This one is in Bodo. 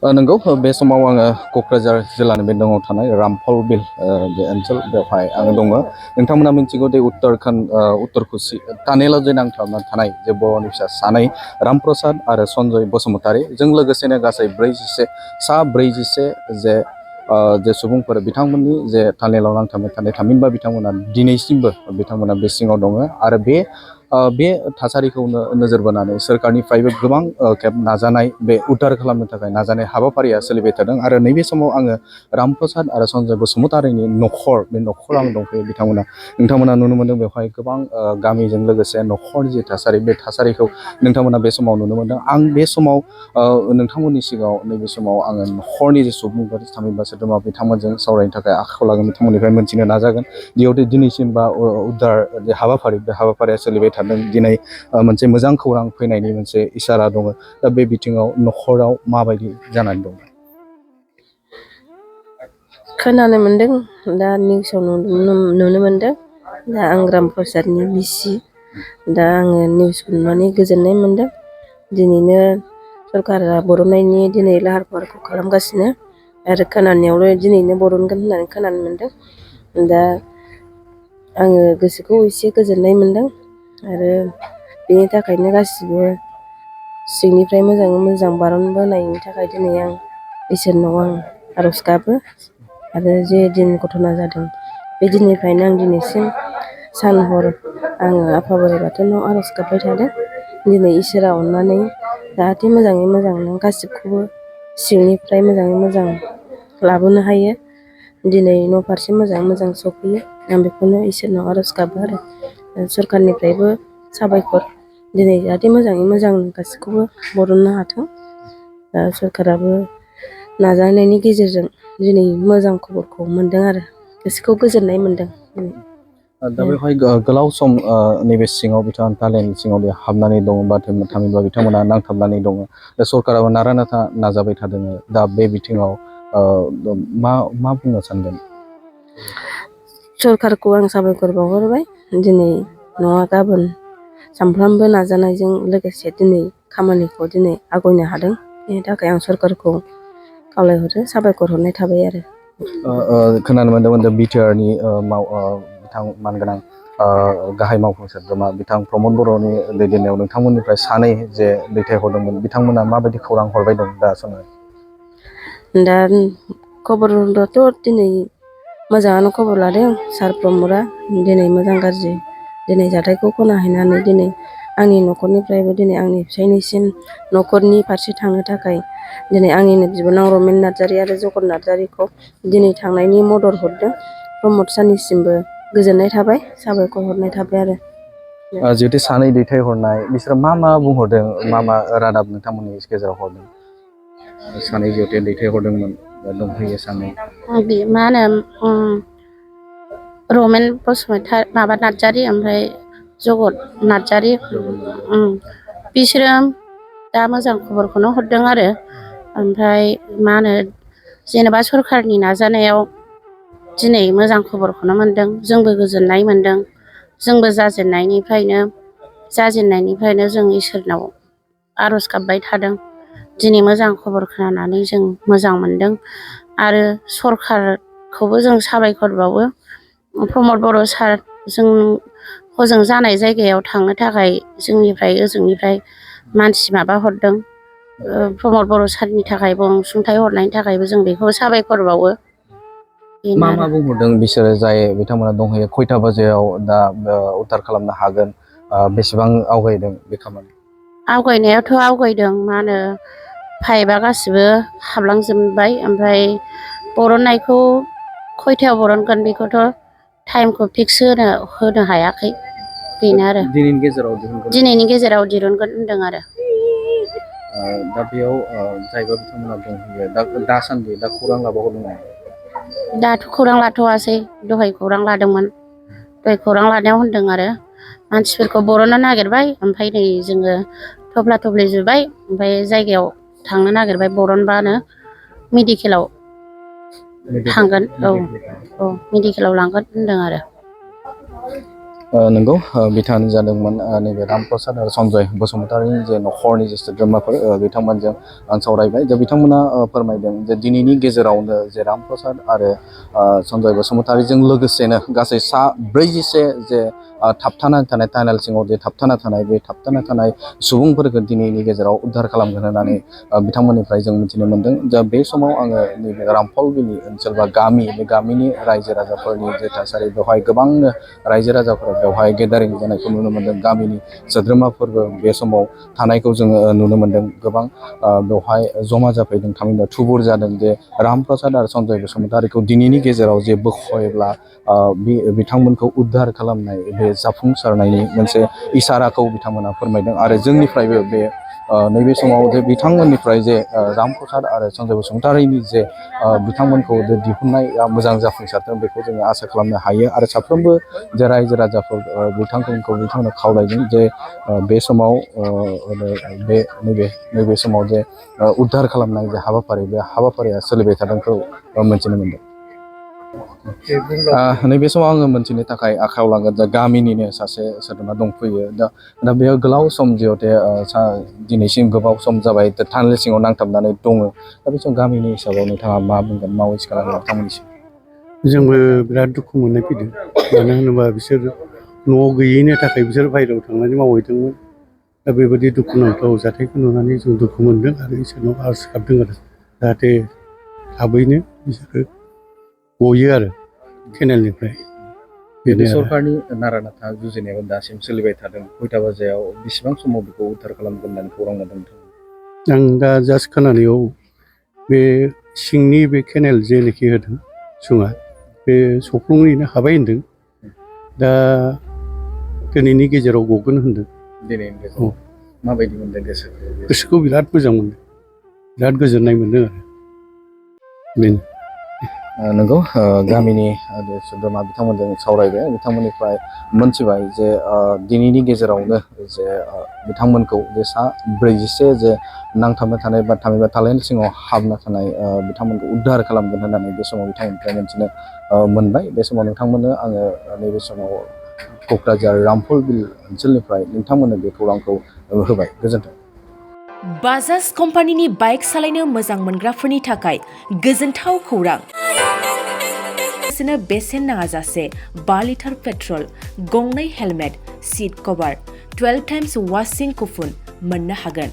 नंगौ बे समाव आङो क'क्राझार जिल्लानि बे दङाव थानाय रामफल बिल बे ओनसोल बेवहाय आङो दङ। नोंथांमोना मिथिगौ दे उत्तर कुसि टानेलाव जे नांथाबना थानाय जे बर'नि फिसा सानै राम प्रसाद आरो सन्जय बसुमतारी जों लोगोसेनो गासै 46 जे सुबुंफोर बिथांमोननि जे टानेलाव नांथाबनानै थानाय थामहिनबा बिथांमोना दिनैसिमबो बिथांमोना बे सिङाव दङ आरो बे थासारिखौनो नोजोर बोनानै सोरखारनिफ्रायबो गोबां खेब नाजानाय बे उद्धार खालामनो थाखाय नाजानाय हाबाफारिया सोलिबाय थादों आरो नैबे समाव आङो राम प्रसाद आरो सन्जय बसुमतारीनि न'खराव आं दंफैयो। नोंथांमोना नुनो मोनदों बेवहाय गोबां गामिजों लोगोसे न'खरनि जि थासारि बे थासारिखौ नोंथांमोना बे समाव नुनो मोनदों। आं बे समाव नोंथांमोननि सिगाङाव नैबे समाव आङो न'खरनि जे सुबुंफोर थामहिनबा सोद्रोमा बिथांमोनजों सावरायनो थाखाय आखायाव लागोन बिथांमोननिफ्राय मोनथिनो नाजागोन। बेयावदि दिनैसिम बा उद्धार जे हाबाफारि बे हाबाफारिया सोलिबाय थादों। दिनै मोनसे मोजां खौरां फैनायनि मोनसे इसारा दङ। दा बे बिथिङाव न'खराव माबायदि जानानै दं? खोनानो मोन्दों, दा निउसाव नुनो मोन्दों। दा आं राम प्रसादनि बिसि, दा आङो निउसखौ नुनानै गोजोननाय मोन्दों। दिनैनो सरकारा बर'नायनि दिनै लाहार फाहारखौ खालामगासिनो आरो खोनानायावल' दिनैनो बरनगोन होननानै खोनानो मोन्दों। दा आङो गोसोखौ एसे गोजोननाय मोन्दों आरो बेनि थाखायनो गासिबो सिंनिफ्राय मोजाङै मोजां बारनबोनायनि थाखाय दिनै आं इसोरनाव आं आर'ज गाबो आरो जे दिन घटना जादों बे दिननिफ्रायनो आं दिनैसिम सान हर आङो आफा बोराइ बाथौनाव आर'ज गाबबाय थादों। दिनै इसोरा अननानै जाहाथे मोजाङै मोजां गासिबखौबो सिंनिफ्राय मोजाङै मोजां लाबोनो हायो। दिनै न' फारसे मोजाङै मोजां सफैयो। आं बेखौनो इसोरनाव आर'ज गाबो आरो सरकारनिफ्रायबो साबायखर। दिनै जाहाथे मोजाङै मोजां गासैखौबो बरननो हाथों। दा सरकाराबो नाजानायनि गेजेरजों दिनै मोजां खबरखौ मोन्दों आरो गोसोखौ गोजोननाय मोन्दों। दा बेवहाय गोलाव सम नैबे सिङाव बिथांमोना टानेलनि सिङाव हाबनानै दङ बा थामहिनबा बिथांमोना नांथाबनानै दङ। दा सरकाराबो नारा नाथा नाजाबाय थादों। दा बे बिथिङाव मा बुंनो सानगोन? सरकारखौ आं साबायखर बावहरबाय। दिनै नङा गाबोन सानफ्रामबो नाजानायजों लोगोसे दिनै खामानिखौ दिनै आवगायनो हादों। बेनि थाखाय आं सरकारखौ खावलायहरो, साबायखर हरनाय थाबाय आरो। खोनानो मोन्दोंमोन बिटिआरनि बिथां मानगोनां गाहाय मावफुं सोद्रोमा बिथां प्रमद बर'नि दैदेननायाव नोंथांमोननिफ्राय सानै जे दैथायहरदोंमोन बिथांमोना माबायदि खौरां हरबाय दं दा समाव? दा खबरथ' दिनै मोजाङानो खबर लादों सार प्रमदआ। दिनै मोजां गाज्रि दिनै जाथायखौ खोनाहैनानै दिनै आंनि न'खरनिफ्रायबो दिनै आंनि फिसायनिसिम न'खरनि फारसे थांनो थाखाय दिनै आंनिनो बिबोनां रमेन नार्जारि आरो जगन नार्जारिखौ दिनै थांनायनि मदद हरदों। प्रमद सारनिसिमबो गोजोननाय थाबाय, साबायखर हरनाय थाबाय आरो। जिहेतु सानै दैथायहरनाय बिसोरो मा बुंहरदों, मा रादाब नोंथांमोननि गेजेराव हरदों? सानै जिहेतु दैथायहरदोंमोन दंफैयो सानै। बे मा होनो रमेन बसुमतारी नार्जारि ओमफ्राय जगत नार्जारि बिसोरो दा मोजां खबरखौनो हरदों आरो। ओमफ्राय मा होनो जेनेबा सरकारनि नाजानायाव दिनै मोजां खबरखौनो मोन्दों। जोंबो गोजोननाय मोन्दों। जोंबो जाजेननायनिफ्रायनो जों इसोरनाव आर'ज गाबबाय थादों। दिनै मोजां खबर खोनानानै जों मोजां मोनदों आरो सरकारखौबो जों साबायखर बावो। प्रमद बर' सार जों हजों जानाय जायगायाव थांनो थाखाय जोंनिफ्राय ओजोंनिफ्राय मानसि माबा हरदों। प्रमद बर' सारनि थाखायबो अनसुंथाइ हरनायनि थाखायबो जों बेखौ साबायखर बावो। मा बुंहरदों बिसोरो जाय बिथांमोना दंहैयो खयथा बाजियाव दा उद्धार खालामनो हागोन? बेसेबां आवगायदों बे खामानि? आवगायनायाथ' आवगायदों। मा होनो पाइपआ गासिबो हाबलांजोबबाय। ओमफ्राय बरननायखौ खयथायाव बरनगोन बेखौथ' टाइमखौ फिक्स होनो हायाखै। बेनो आरो दिनैनि गेजेराव दिहुनगोन। दिनैनि गेजेराव दिरुनगोन होनदों आरो। दा बेयाव जायबा बिथांमोना दंहैयो दासान्दि खौरां लाबावदों नामा? दाथ' खौरां लाथ'वासै। दहाय खौरां लादोंमोन। दहाय खौरां लानायाव होनदों आरो मानसिफोरखौ बरननो नागिरबाय। ओमफ्राय नै जोङो थफ्ला थफ्लि जुबाय। ओमफ्राय जायगायाव थांनो नागिरबाय बरनबानो मेडिकेलाव थांगोन। औ मेडिकेलाव लांगोन होनदों आरो। नंगौ बिथाङानो जादोंमोन नैबे रामप्रसाद आरो सन्जय बसुमतारिनि जे नखरनि जे सोद्रोमाफोर बिथांमोनजों आं सावरायबाय दा बिथांमोना फोरमायदों जे दिनैनि गेजेरावनो जे रामप्रसाद आरो सन्जय बसुमतारिजों लोगोसेनो गासै 46 जे थाबथाना थानाय टानेल सिङाव जे थाबथाना थानाय बे थाबथाना थानाय सुबुंफोरखौ दिनैनि गेजेराव उद्धार खालामगोन होननानै बिथांमोननिफ्राय जों मिथिनो मोनदों। दा बे समाव आङो नैबे रामफलबिलि ओनसोल बा गामि बे गामिनि रायजो राजाफोरनि जे थासारि बेवहाय गोबांनो रायजो राजाफोरा बेवहाय गेदारिं जानायखौ नुनो मोनदों। गामिनि सोद्रोमाफोरबो बे समाव थानायखौ जोङो नुनो मोनदों। गोबां बेवहाय जमा जाफैदों थामहिनबा थुबुर जादों जे रामप्रसाद आरो सन्जय बसुमतारिखौ दिनैनि गेजेराव जे बोखयोब्ला बिथांमोनखौ उद्धार खालामनाय बे जाफुंसारनायनि मोनसे इसाराखौ बिथांमोना फोरमायदों आरो जोंनिफ्रायबो बे नैबे समाव जे बिथांमोननिफ्राय जे रामप्रसाद आरो सन्जय बसुमतारिनि जे बिथांमोनखौ दिहुननाया मोजां जाफुंसारदों बेखौ जोङो आसा खालामनो हायो आरो साफ्रोमबो जे रायजो राजाफोर बिथांमोना खावलायदों जे बे समाव नैबे समाव जे उद्धार खालामनाय जे हाबाफारि बे हाबाफारिया सोलिबाय थादोंखौ मिथिनो मोनदों। नैबे समाव आङो मोनथिनो थाखाय आखायाव लागोन दा गामिनिनो सासे सोद्रोमा दंफैयो दा बेयो गोलाव सम जिहथे दिनैसिम गोबाव सम जाबाय टानेल सिङाव नांथाबनानै दङ। दा बे समाव गामिनि हिसाबाव नोंथाङा मा बुंगोन मा उइस खालामगोन बिथांमोननिसिम? जोंबो बिराद दुखु मोननाय फैदों। मानो होनोबा बिसोर न'आव गैयैनि थाखाय बिसोर बाहेरायाव थांनानै मावहैदोंमोन। दा बेबायदि दुखुनांथाव जाथायखौ नुनानै जों दुखु मोनदों आरो इसोरनाव आरज गाबदों आरो जाहाथे थाबैनो बिसोरो गयो आरो केनेलनिफ्राय। बे सरकारनि नारा नाथा जुजिनायाव दासिम सोलिबाय थादों। 9टा बाजियाव बेसेबां समाव बेखौ उद्धार खालामगोन होननानै खौरां मोनदों? आं दा जास्ट खोनानायाव बे सिंनि बे केनेल जेनोखि होदों सुङा बे सफ्लंहैनो हाबाय होनदों। दा दिनैनि गेजेराव गगोन होनदों। दिनैनि गेजेराव माबायदि मोनदों गोसोखौ बिराद मोजां मोनदों, बिराद गोजोननाय मोनदों आरो बेनो। नंगौ गामिनि सोद्रोमा बिथांमोनजों सावरायबाय बिथांमोननिफ्राय मोनथिबाय जे दिनैनि गेजेरावनो जे बिथांमोनखौ जे 46 जे नांथाबना थानाय बा थामहिनबा टानेल सिङाव हाबना थानाय बिथांमोनखौ उद्धार खालामगोन होननानै बे समाव बिथांमोननिफ्राय मोनथिनो मोनबाय। बे समाव नोंथांमोननो आङो नैबे समाव क'क्राझार रामफलबिल ओनसोलनिफ्राय नोंथांमोननो बे खौरांखौ होबाय। गोजोन्थों। बाजाज कम्पानिनि बाइक सालायनो मोजां मोनग्राफोरनि थाखाय गोजोनथाव खौरां। बेसेन नाङाजासे 5 लिटार पेट्रल, 2 हेलमेट, सीट कभार, 12 टाइम्स वाशिं कुपन मोननो हागोन।